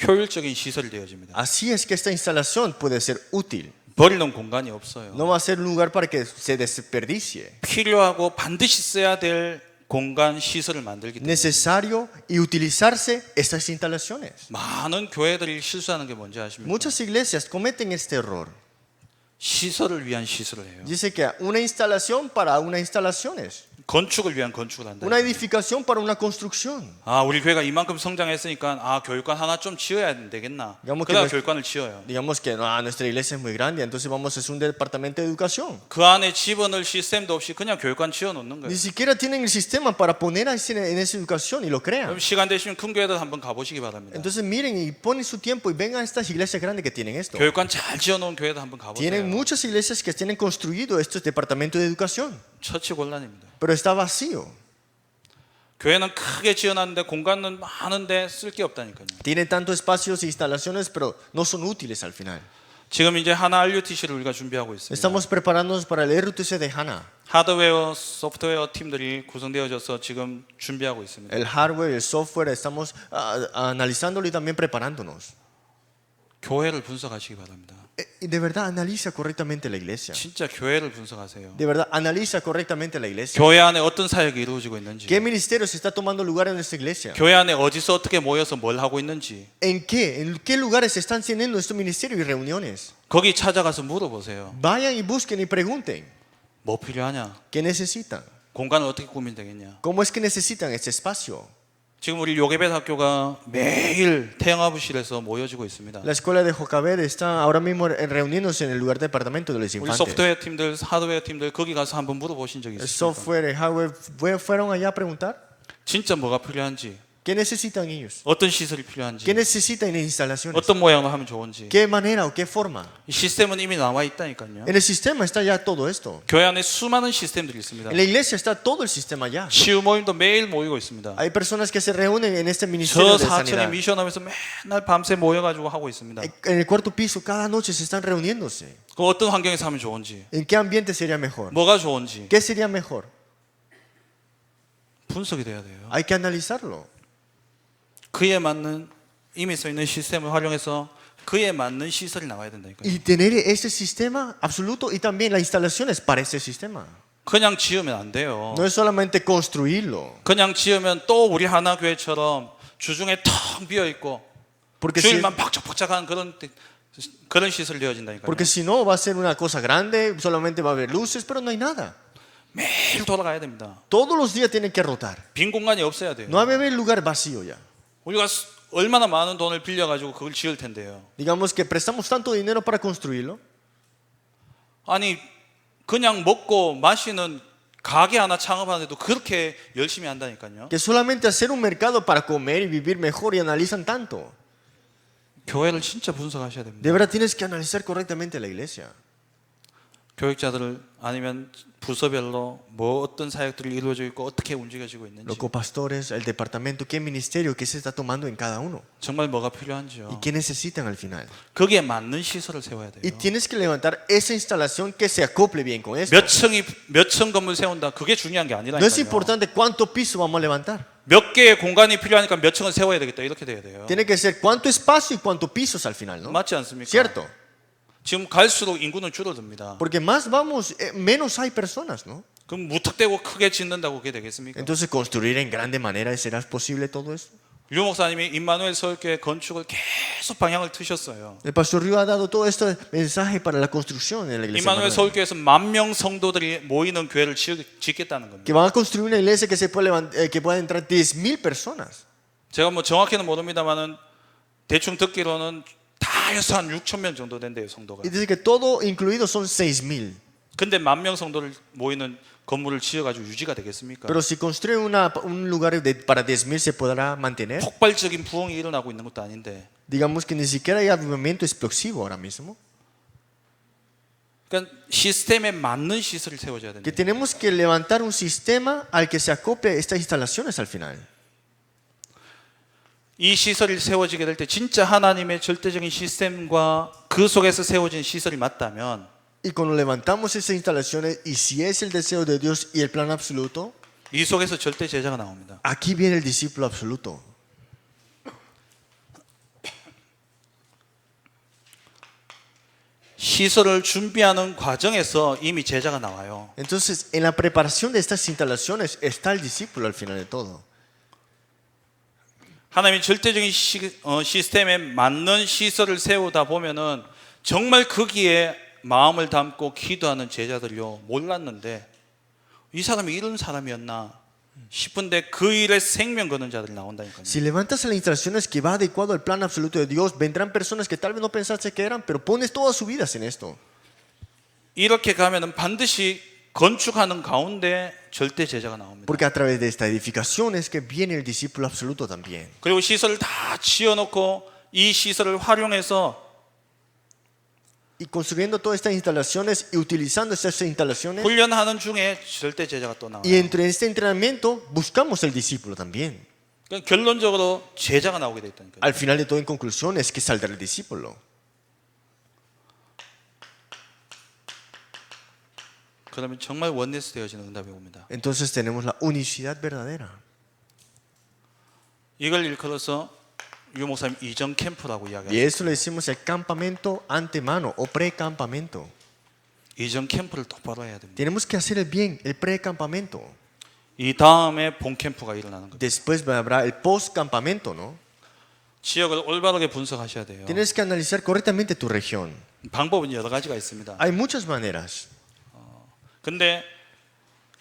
효율적인 시설이 되어집니다. Así es que esta instalación puede ser útil. 버리는 공간이 없어요. No va a ser un lugar para que se desperdicie. 필요하고 반드시 써야 될 공간 시설을 만들기 때문에 Necesario y utilizarse estas instalaciones. 많은 교회들이 실수하는 게 뭔지 아십니까? Muchas iglesias cometen este error. 시설을 위한 시설을 해요. Dice que una instalación para unas instalaciones. 건축을 위한 건축을 한다. Una edificación para una construcción. 아, 우리 교회가 이만큼 성장했으니까 아, 교육관 하나 좀 지어야 되겠나? digamos que 그다음 nues- 교육관을 지어요. Digamos que no, nuestra iglesia es muy grande, entonces vamos a hacer un departamento de educación. 그 안에 집어넣을 시스템도 없이 그냥 교육관 지어 놓는 거예요. Ni siquiera tienen el sistema para poner ahí en esa educación y lo crean. 그럼 시간 되시면 큰 교회들 한번 가보시기 바랍니다. Entonces miren y ponen su tiempo y vengan a estas iglesias grandes que tienen esto. 교육관 잘 지어 놓은 교회도 한번 Tienen 가보세요. muchas iglesias que tienen construido estos departamentos de educación, 처치곤란입니다. pero está vacío. 교회는 크게 지어놨는데 공간은 많은데 쓸 게 없다니까요. Tienen tantos espacios e instalaciones, pero no son útiles al final. 지금 이제 하나 RUTC를 우리가 준비하고 있습니다. Estamos preparándonos para el RUTC de HANA. 하드웨어, 소프트웨어 팀들이 구성되어져서 지금 준비하고 있습니다. El hardware, el software, estamos analizándolo y también preparándonos. 교회를 분석하시기 바랍니다. Y de verdad analiza correctamente la iglesia. 진짜 교회를 분석하세요. De verdad analiza correctamente la iglesia. 교회 안에 어떤 사역이 이루어지고 있는지, ¿Qué ministerio se está tomando lugar en nuestra iglesia? 교회 안에 어디서 어떻게 mo여서 뭘 하고 있는지 ¿En qué lugares se están teniendo estos ministerios y reuniones? 거기 찾아가서 물어보세요. Vayan y busquen y pregunten. 뭐 필요하냐? ¿Qué necesitan? 공간을 어떻게 꾸미면 되겠냐? ¿Cómo es que necesitan este espacio? 지금 우리 요게벳 학교가 매일 태영아부실에서 모여지고 있습니다. La escuela de Jocabed está ahora mismo reuniéndose en el lugar de departamento de los 우리 infantes. 소프트웨어 팀들, 하드웨어 팀들 거기 가서 한번 물어보신 적이 El 있습니까? software, el hardware, ¿fueron allá a preguntar? 진짜 뭐가 필요한지, ¿Qué necesitan ellos? 어떤 시설이 필요한지, ¿Qué necesitan en instalaciones? 어떤 모양으로 하면 좋은지. ¿Qué manera o qué forma? 이 시스템은 이미 나와 있다니까요. En el sistema está ya todo esto. 교회 안에 수많은 시스템들이 있습니다. En la iglesia está todo el sistema ya. 치유 모임도 매일 모이고 있습니다. Hay personas que se reúnen en este ministerio 저 de 사천의 sanidad. 미션하면서 맨날 밤새 모여가지고 하고 있습니다. En el cuarto piso, cada noche se están reuniéndose. 그 어떤 환경에서 하면 좋은지, ¿En qué ambiente sería mejor? 뭐가 좋은지 ¿Qué sería mejor? 분석이 돼야 돼요. Hay que analizarlo. 그에 맞는 이미 써 있는 시스템을 활용해서 그에 맞는 시설이 나와야 된다니까요. Y tener ese sistema absoluto y también las instalaciones para ese sistema. 그냥 지으면 안 돼요. No es solamente construirlo. 그냥 지으면 또 우리 하나 교회처럼 주중에 텅 비어 있고 Porque si, 주일만 박짝박짝한 그런 시설이 되어진다니까요. porque si no, va a ser una cosa grande, solamente va a haber luces, pero no hay nada. 매일 돌아가야 됩니다. Todos los días tienen que rotar. 빈 공간이 없어야 돼요. No va a haber lugar vacío ya. 우리가 얼마나 많은 돈을 빌려가지고 그걸 지을 텐데요. Digamos que prestamos tanto dinero para construirlo. 아니 그냥 먹고 마시는 가게 하나 창업하는데도 그렇게 열심히 한다니까요. Que solamente hacer un mercado para comer y vivir mejor y analizan tanto. 교회를 진짜 분석하셔야 됩니다. De verdad tienes que analizar correctamente la iglesia. 교육자들을 아니면 부서별로 뭐 어떤 사역들이 이루어지고 있고 어떻게 움직여지고 있는지 Los copastores, el departamento, qué ministerio, qué se está tomando en cada uno. 정말 뭐가 Y 필요한지요. qué necesitan al final. 거기에 맞는 시설을 세워야 Y 돼요. tienes que levantar esa instalación que se acople bien con esto. 몇 층 건물 세운다 그게 중요한 게 No es 아니라니까요. importante cuánto piso vamos a levantar. 몇 개의 공간이 필요하니까 몇 층을 세워야 되겠다 이렇게 돼야 돼요. Tiene que ser cuánto espacio y cuánto pisos al final, ¿no? 맞지 않습니까? Cierto. 지금 갈수록 인구는 줄어듭니다. Porque más vamos, menos hay personas, ¿no? 그럼 무턱대고 크게 짓는다고 그게 되겠습니까? Entonces construir en grande manera, ¿será posible todo eso? 류 목사님이 임마누엘 서울교회 건축을 계속 방향을 트셨어요. El pastor Río ha dado todo este mensaje para la construcción de la iglesia. 임마누엘 Manuel. 서울교회에서 10,000명 성도들이 모이는 교회를 짓겠다는 겁니다. Que van a construir una iglesia que, que pueda entrar 10,000 personas. 제가 뭐 정확히는 모릅니다만은 대충 듣기로는 다 해서 한 6,000명 정도 된대요 성도가. Y dice que todo incluido son 6,000. 근데 10,000명 성도를 모이는 건물을 지어가지고 유지가 되겠습니까? Pero si construyen un lugar para 10,000, ¿se podrá mantener? 폭발적인 부흥이 일어나고 있는 것도 아닌데 Digamos que ni siquiera hay avivamiento explosivo ahora mismo. 그러니까 시스템에 맞는 시설을 세워줘야 된다. Que tenemos que levantar un sistema al que se acople estas instalaciones al final. 이 시설이 세워지게 될 때 진짜 하나님의 절대적인 시스템과 그 속에서 세워진 시설이 맞다면 Y cuando levantamos esas instalaciones, y si es el deseo de Dios y el plan absoluto, 이 속에서 절대 제자가 나옵니다. aquí viene el discípulo absoluto. 시설을 준비하는 과정에서 이미 제자가 나와요. Entonces, en la preparación de estas instalaciones está el discípulo al final de todo. 하나님의 절대적인 시스템에 맞는 시설을 세우다 보면은 정말 거기에 마음을 담고 기도하는 제자들요 몰랐는데 이 사람이 이런 사람이었나 싶은데 그 일에 생명 거는 자들이 나온다니까요. Si levantas las instalaciones que va adecuado al plan absoluto de Dios, vendrán personas que tal vez no pensaste que eran, pero pones todas sus vidas en esto. 이렇게 가면은 반드시 건축하는 가운데 절대 제자가 나옵니다. Porque a través de esta edificación es que viene el discípulo absoluto también. 그리고 시설을 다 지어놓고 이 시설을 활용해서 Y construyendo todas estas instalaciones y utilizando estas instalaciones, 훈련하는 중에 절대 제자가 또 나와요. y entre este entrenamiento buscamos el discípulo también. 그러니까 결론적으로 제자가 나오게 돼 있다니까요. Al final de todo, en conclusión, es que saldrá el discípulo. 그러면 정말 원네스 되어지는 응답이 옵니다. Entonces tenemos la unicidad verdadera. 이걸 일컬어서 유 목사님 이전 캠프라고 Y 이야기합니다. eso le decimos el campamento antemano o pre-campamento. 이전 캠프를 똑바로 해야 됩니다. Tenemos que hacer el bien, el pre-campamento. 이 다음에 본 캠프가 일어나는 겁니다. Después habrá el post-campamento, ¿no? 지역을 올바르게 분석하셔야 돼요. Tienes que analizar correctamente tu región. 방법은 여러 가지가 있습니다. Hay muchas maneras. 근데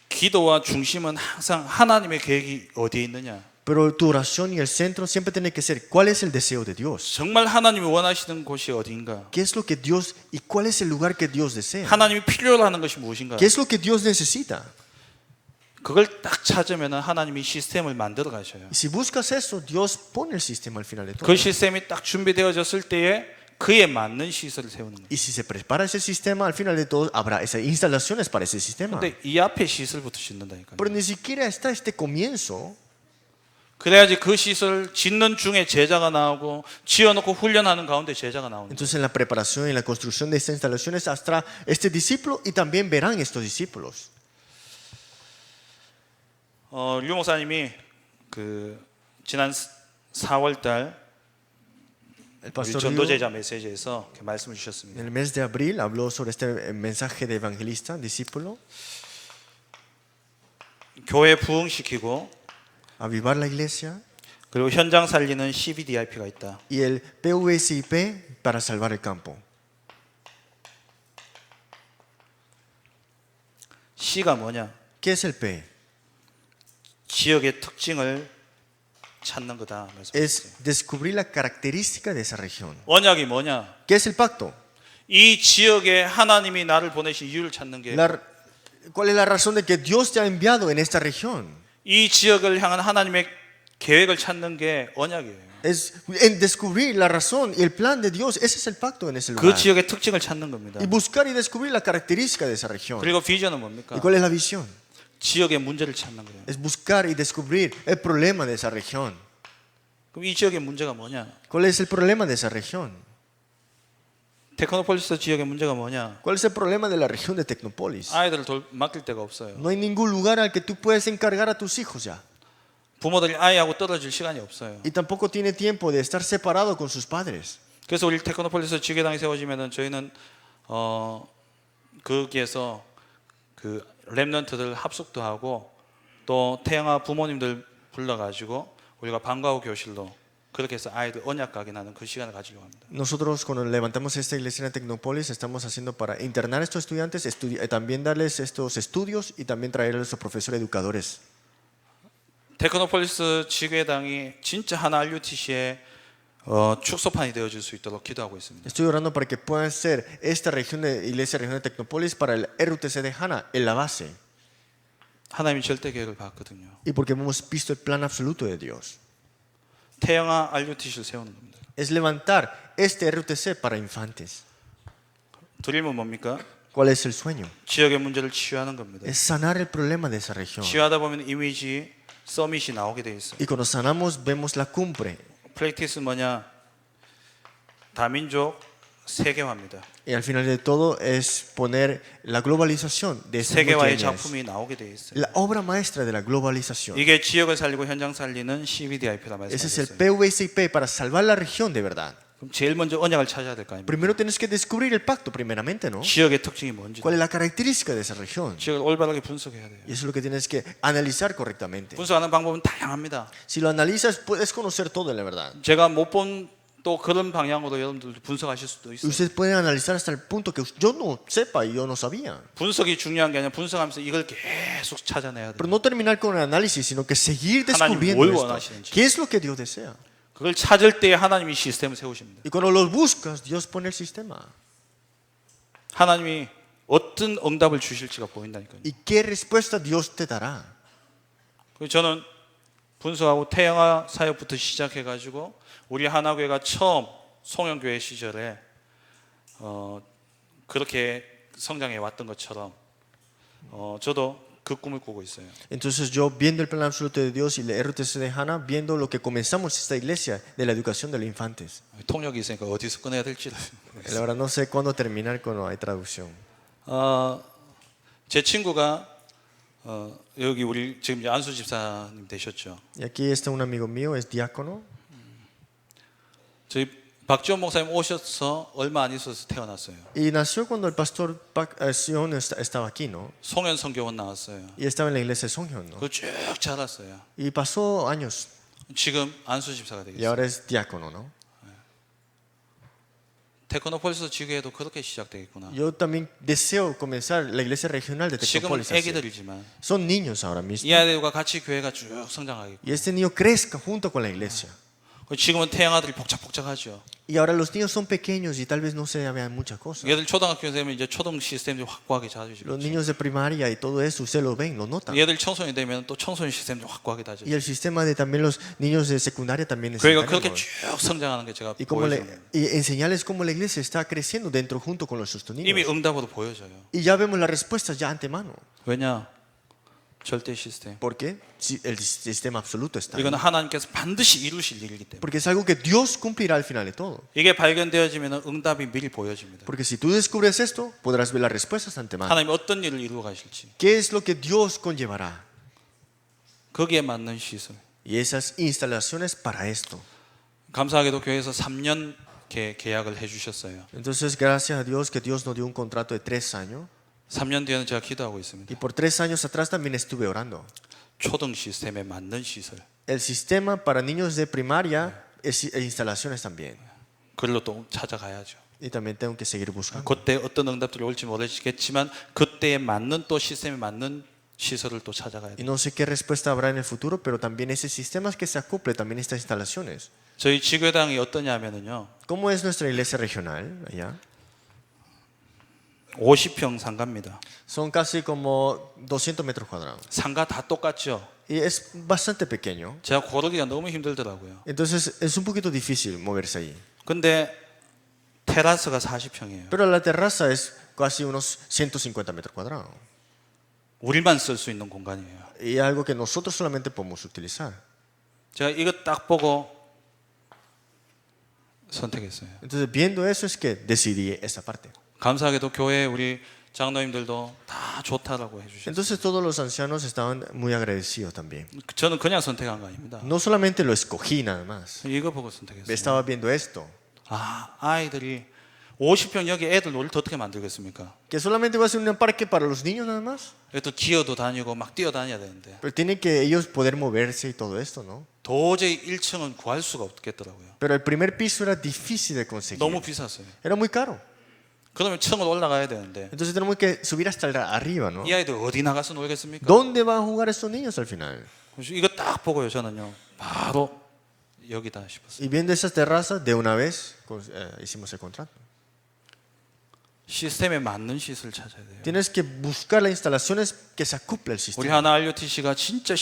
기도와 중심은 항상 하나님의 계획이 어디에 있느냐. Pero tu oración y el centro siempre tiene que ser ¿cuál es el deseo de Dios? 정말 하나님이 원하시는 곳이 어딘가. ¿Qué es lo que Dios y cuál es el lugar que Dios desea? 하나님이 필요로 하는 것이 무엇인가. ¿Qué es lo que Dios necesita? 그걸 딱 찾으면 하나님이 시스템을 만들어 가셔요. Y si buscas eso, Dios pone el sistema al final de todo. 그 시스템이 딱 준비되어졌을 때에 그에 맞는 시설을 세우는 거예요. Y si se prepara ese sistema, al final de todo habrá esas instalaciones para ese sistema. 근데 이 앞에 시설부터 짓는다니까요. Pero ni siquiera está este comienzo. 그래야지 그 시설 짓는 중에 제자가 나오고 지어놓고 훈련하는 가운데 제자가 나오는 거예요. Entonces en la preparación y la construcción de estas instalaciones estará este discípulo y también verán estos discípulos. 류 목사님이 그 지난 4월달 El pastor 전도 Liu, 제자 메시지에서 이렇게 말씀을 en 주셨습니다. el mes de abril habló sobre este mensaje de evangelista, discípulo, 교회 부흥시키고 avivar la iglesia 그리고 현장 살리는 CBDIP가 있다. y el PVSIP para salvar el campo. C가 뭐냐? ¿Qué es el P? 지역의 특징을 찾는 거다. 말씀하셨어요. Es descubrir la característica de esa región. 언약이 뭐냐? ¿Qué es el pacto? 이 지역에 하나님이 나를 보내신 이유를 찾는 게 ¿Cuál es la razón de que Dios te ha enviado en esta región? 이 지역을 향한 하나님의 계획을 찾는 게 언약이에요. Es en descubrir la razón y el plan de Dios. Ese es el pacto en ese 그 lugar. 지역의 특징을 찾는 겁니다. Y buscar y descubrir la característica de esa región. 그리고 비전은 뭡니까? ¿Y cuál es la visión? 지역의 문제를 찾는 거예요. Es buscar y descubrir el problema de esa región. 그럼 이 지역의 문제가 뭐냐? ¿Cuál es el problema de esa región? 테크노폴리스 지역의 문제가 뭐냐? ¿Cuál es el problema de la región de Tecnópolis? 아이들을 맡길 데가 없어요. No hay ningún lugar al que tú puedes encargar a tus hijos ya. 부모들이 아이하고 떨어질 시간이 없어요. Y tampoco tiene tiempo de estar separado con sus padres. 그래서 우리 테크노폴리스 지교당이 세워지면은 저희는 거기에서 그 렘넌트들 합숙도 하고 또 태영아 부모님들 불러가지고 우리가 방과 후 교실로 그렇게 해서 아이들 언약 각인하는 그 시간을 가지려고 합니다. Nosotros cuando levantamos esta iglesia en Tecnópolis estamos haciendo para internar a estos estudiantes, también darles estos estudios y también traerles a profesores educadores. 테크노폴리스 지교당이 진짜 하나 RUTC의 축소판이 되어줄 수 있도록 기도하고 있습니다. Estoy orando para que puedan ser esta región de iglesia, región de Tecnópolis para el RUTC de Hana en la base. 하나님이 절대 계획을 봤거든요. Y porque hemos visto el plan absoluto de Dios. 태영아 RUTC를 세우는 겁니다. Es levantar este RUTC para infantes. 드림은 뭡니까? ¿Cuál es el sueño? 지역의 문제를 치유하는 겁니다. Es sanar el problema de esa región. 치유하다 보면 이미지 서밋이 나오게 돼 있어요. Y cuando sanamos vemos la cumbre. 프랙티스는 뭐냐? 다민족 세계화입니다. Y al final de todo es poner la globalización de esa 세계화의 multietnias. 작품이 나오게 돼 있어요. La obra maestra de la globalización. 이게 지역을 살리고 현장 살리는 CBDIP라 Ese es el 말씀하셨어요. PVCP para salvar la región de verdad. 그럼 제일 먼저 언약을 찾아야 될 거 아닙니까? Primero tienes que descubrir el pacto, primeramente, ¿no? 지역의 특징이 뭔지, ¿Cuál es la característica de esa región? 지역을 올바르게 분석해야 돼요. Y eso es lo que tienes que analizar correctamente. 분석하는 방법은 다양합니다. Si lo analizas, puedes conocer todo, la verdad. 제가 못 본 또 그런 방향으로 여러분들 분석하실 수도 있어요. Ustedes pueden analizar hasta el punto que yo no sepa y yo no sabía. 분석이 중요한 게 아니라 분석하면서 이걸 계속 찾아내야 Pero 돼요. no terminar con el análisis, sino que seguir 하나님 descubriendo 뭘 esto. 원하시는지. ¿Qué es lo que Dios desea? 그걸 찾을 때 하나님이 시스템을 세우십니다. Y cuando los buscas, Dios pone el sistema. 하나님이 어떤 응답을 주실지가 보인다니까요. ¿Y qué respuesta Dios te dará? 그래서 저는 분석하고 태영아 사역부터 시작해가지고 우리 하나교회가 처음 송영교회 시절에 그렇게 성장해 왔던 것처럼 저도 그 꿈을 꾸고 있어요. Entonces yo viendo el plan absoluto de Dios y la RTC de Hannah, viendo lo que comenzamos esta iglesia de la educación de los infantes. 통역이 있으니까 어디서 꺼내야 될지를. La verdad no sé cuándo terminar cuando hay traducción. 제 친구가 여기 우리 지금 이제 안수 집사님 되셨죠. Y aquí está un amigo mío, es diácono. 저희 박지원 목사님 오셔서 얼마 안 있어서 태어났어요. Y nació cuando el pastor Sion estaba aquí, ¿no? 송현 성교원 나왔어요. Y estaba en la iglesia de Songhyun, ¿no? 그거 쭉 자랐어요. Y pasó años 지금 안수 집사가 y 되겠어요. ahora es diácono, ¿no? 테크노폴리스 지구에도 그렇게 시작되겠구나. Yo también deseo comenzar la iglesia regional de 지금은 Tecnópolis. así. 애기들이지만 Son niños ahora mismo. 이 아이들과 같이 교회가 쭉 성장하겠고. Y este niño crezca junto con la iglesia. 지금은 태양아들이 복잡복잡하죠. Y ahora los niños son pequeños y tal vez no se vean muchas cosas. 얘들 초등학교 되면 이제 초등 시스템도 확고하게 Los 다져지고. niños de primaria y todo eso, ustedes lo ven, lo notan. 얘들 청소년이 되면 또 청소년 시스템도 확고하게 다져지고. Y el sistema de también los niños de secundaria también es 그러니까 그렇게 쭉 성장하는 게 제가 y como 보여져요. y enseñarles cómo la iglesia está creciendo dentro junto con los estos 이미 niños. 응답으로 보여져요. Y ya vemos las respuestas ya antemano. 왜냐? 절대 시스템. Porque el sistema absoluto está ahí. 이거는 하나님께서 반드시 이루실 일이기 때문에. Porque es algo que Dios cumplirá al final de todo. 이게 발견되어지면 응답이 미리 보여집니다. Porque si tú descubres esto, podrás ver las respuestas antemano. 하나님이 어떤 일을 이루어 가실지. ¿Qué es lo que Dios conllevará? 거기에 맞는 시설. Y esas instalaciones para esto. 감사하게도 교회에서 3년 계약을 해주셨어요. Entonces, gracias a Dios que Dios nos dio un contrato de 3 años. 3년 뒤에는 제가 기도하고 있습니다. Y por 3 años atrás también estuve orando. 초등 시스템에 맞는 시설. El sistema para niños de primaria e instalaciones también. 그걸로 또 찾아가야죠. Y también tengo que seguir buscando. 그때 어떤 응답들이 올지 모르겠지만 그때에 맞는 또 시스템에 맞는 시설을 또 찾아가야 Y 돼요. no sé qué respuesta habrá en el futuro, pero también ese sistema que se acople también estas instalaciones. 저희 지교당이 어떠냐면은요. ¿Cómo es nuestra iglesia regional allá? 50평 상가입니다. Son casi como 200 metros cuadrados. 상가 다 똑같죠. Y es bastante pequeño. 제가 고르기가 너무 힘들더라고요. Entonces es un poquito difícil moverse ahí. 근데 테라스가 40평이에요. Pero la terraza es casi unos 150 metros cuadrados. 우리만 쓸 수 있는 공간이에요. Y algo que nosotros solamente podemos utilizar. 제가 이거 딱 보고 선택했어요. Entonces viendo eso es que decidí esa parte. 감사하게도 교회 우리 장로님들도 다 좋다라고 해주셨어요. Entonces todos los ancianos estaban muy agradecidos también. 저는 그냥 선택한 거 아닙니다. No solamente lo escogí nada más. 이거 보고 선택했어요. Estaba viendo esto. 아이들이 50평 여기 애들 놀이터 어떻게 만들겠습니까? Que solamente va a ser un parque para los niños nada más. 또 기어도 다니고 막 뛰어다녀야 되는데 Pero tienen que ellos poder moverse y todo esto, ¿no? 도저히 1층은 구할 수가 없겠더라고요. Pero el primer piso era difícil de conseguir. 너무 비쌌어요. Era muy caro. 그러면 층을 올라가야 되는데 Entonces tenemos que subir hasta arriba, ¿no? 이 아이들 어디 나가서 놀겠습니까? ¿Dónde van a jugar estos niños al final? 그래서 이거 딱 보고요 저는요 바로 여기다 싶었어요. Y viendo esas terrazas, de una vez hicimos el contrato. 시스템에 맞는 시설을 찾아야 돼요. Tienes que buscar las instalaciones que se acople al 우리 sistema. 하나 RUTC가 진짜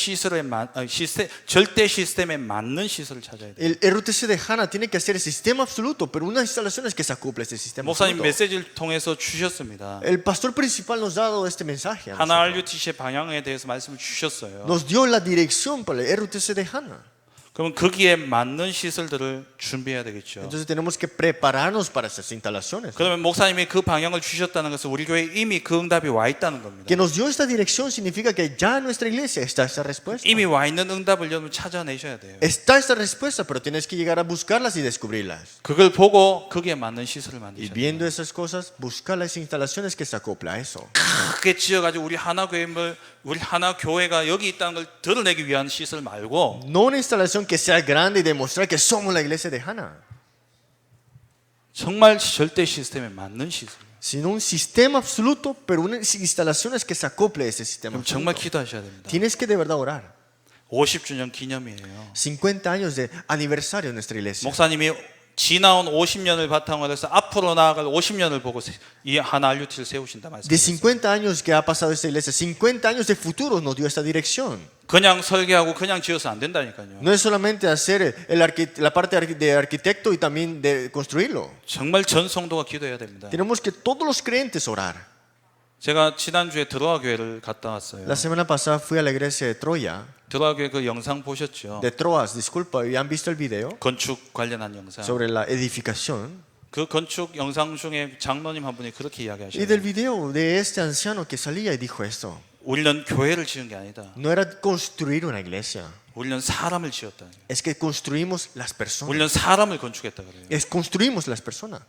절대 시스템에 맞는 시설을 찾아야 돼요. El RUTC de HANA tiene que hacer el sistema absoluto, pero unas instalaciones que se acople a ese sistema 목사님 absoluto. 메시지를 통해서 주셨습니다. El pastor principal nos ha dado este mensaje. A 하나 nosotros. RUTC의 방향에 대해서 말씀을 주셨어요. Nos dio la dirección para el RUTC de HANA. 그러면 거기에 맞는 시설들을 준비해야 되겠죠. Entonces tenemos que prepararnos para esas instalaciones. 그러면 목사님이 그 방향을 주셨다는 것은 우리 교회에 이미 그 응답이 와 있다는 겁니다. Que nos dio esta dirección significa que ya en nuestra iglesia está esta respuesta. 이미 와 있는 응답을 여러분 찾아내셔야 돼요. Está esta respuesta, pero tienes que llegar a buscarlas y descubrirlas. 그걸 보고 거기에 맞는 시설을 Y 만드셔야 돼요. viendo esas cosas, buscar las instalaciones que se acopla a eso. 크게 지어가지고 우리 하나 교회가 여기 있다는 걸 드러내기 위한 시설 말고 No una instalación que sea grande y demostrar que somos la iglesia de Hannah, 정말 절대 시스템에 맞는 시설. sino un sistema absoluto, pero unas instalaciones que se acople a ese sistema 그럼 정말 absoluto. 기도하셔야 됩니다. Tienes que de verdad orar. 50주년 기념이에요. 50 años de aniversario de nuestra iglesia. 목사님이 지나온 50년을 바탕으로 해서 앞으로 나아갈 50년을 보고 이 하나 RUTC를 세우신다 De 말씀하셨어요. 50 años que ha pasado esta iglesia, 50 años de futuro nos dio esta dirección. 그냥 설계하고 그냥 지어서 안 된다니까요. No es solamente hacer la parte de arquitecto y también de construirlo. 정말 전 성도가 기도해야 됩니다. Tenemos que todos los creyentes orar. 제가 지난주에 드로아 교회를 갔다 왔어요. La semana pasada fui a la iglesia de Troya, 드로아 교회 그 영상 보셨죠? de Troas, disculpa, ¿y han visto el video? 건축 관련한 영상. Sobre la edificación. 그 건축 영상 중에 장로님 한 분이 그렇게 Y 이야기하셔요. del video de este anciano que salía y dijo esto. 우리는 교회를 지은 게 아니다. No era construir una iglesia, 우리는 사람을 지었다. es que construimos las personas. 우리는 사람을 건축했다 그래요. Es construimos las personas.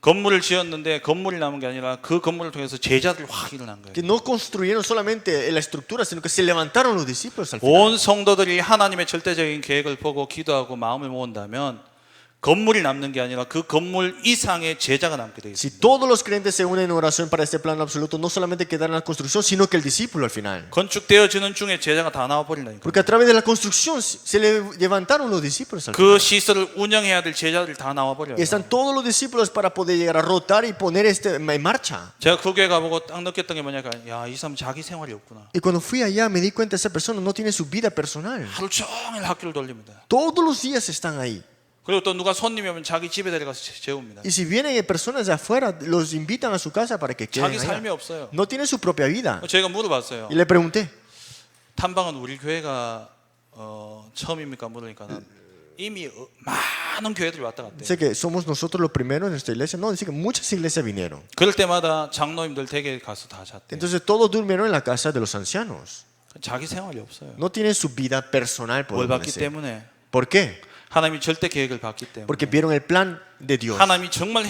건물을 지었는데 건물이 남은 게 아니라 그 건물을 통해서 제자들이 확 일어난 거예요. Que no construyeron solamente la estructura, sino que se levantaron los discípulos al final. 온 성도들이 하나님의 절대적인 계획을 보고 기도하고 마음을 모은다면 건물이 남는 게 아니라 그 건물 이상의 제자가 남게 되겠습니다. Si todos los creyentes se unen en oración para este plano absoluto, no solamente quedará en la construcción, sino que el discípulo al final. 건축되어지는 중에 제자가 다 나와버린다니까. Porque a través de la construcción se levantaron los discípulos al 그 final. 시설을 운영해야 될 제자들 다 나와버려요. Y están todos los discípulos para poder llegar a rotar y poner en marcha. 제가 그 교회 가보고 딱 느꼈던 게 뭐냐면 야이 사람 자기 생활이 없구나. Y cuando fui allá me di cuenta esa persona no tiene su vida personal. 하루 종일 학교를 돌립니다. Todos los días están ahí. 그리고 또 누가 손님이 오면 자기 집에 데려가서 재웁니다. Y si vienen personas de afuera, los invitan a su casa para que queden 자기 삶이 allá. 없어요. No tienen su propia vida. 제가 물어봤어요. Y le pregunté, 탐방은 우리 교회가 처음입니까? 물으니까는 이미 많은 교회들이 왔다 갔대요. dice que somos nosotros los primeros en nuestra iglesia. No, dice que muchas iglesias vinieron. 그럴 때마다 장로님들 댁에 가서 다 잤대요. Entonces todos durmieron en la casa de los ancianos. 자기 생활이 없어요. No tienen su vida personal, 뭘 podemos 봤기 decir. 때문에? ¿Por qué? 하나님이 절대 계획을 봤기 때문에. Porque vieron el plan de Dios. 하나님이 정말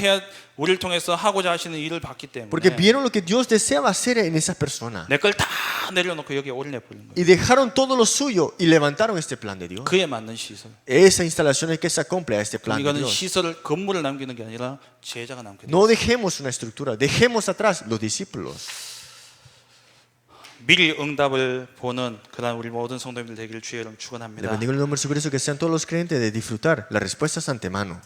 우리를 통해서 하고자 하시는 일을 봤기 때문에. Porque vieron lo que Dios deseaba hacer en esas personas. 내 걸 다 내려놓고 여기에 올려버린 거예요. Y dejaron todo lo suyo y levantaron este plan de Dios. 그에 맞는 시설. Esa instalación es que se acopla a este 그럼 plan de 이거는 Dios. 시설을 건물을 남기는 게 아니라 제자가 남게 돼요. No dejemos una estructura, dejemos atrás los discípulos. 미리 응답을 보는 그런 우리 모든 성도님들 되기를 주의 이름 Le 축원합니다. bendigo en el nombre de Jesucristo que sean todos los creyentes de disfrutar las respuestas antemano.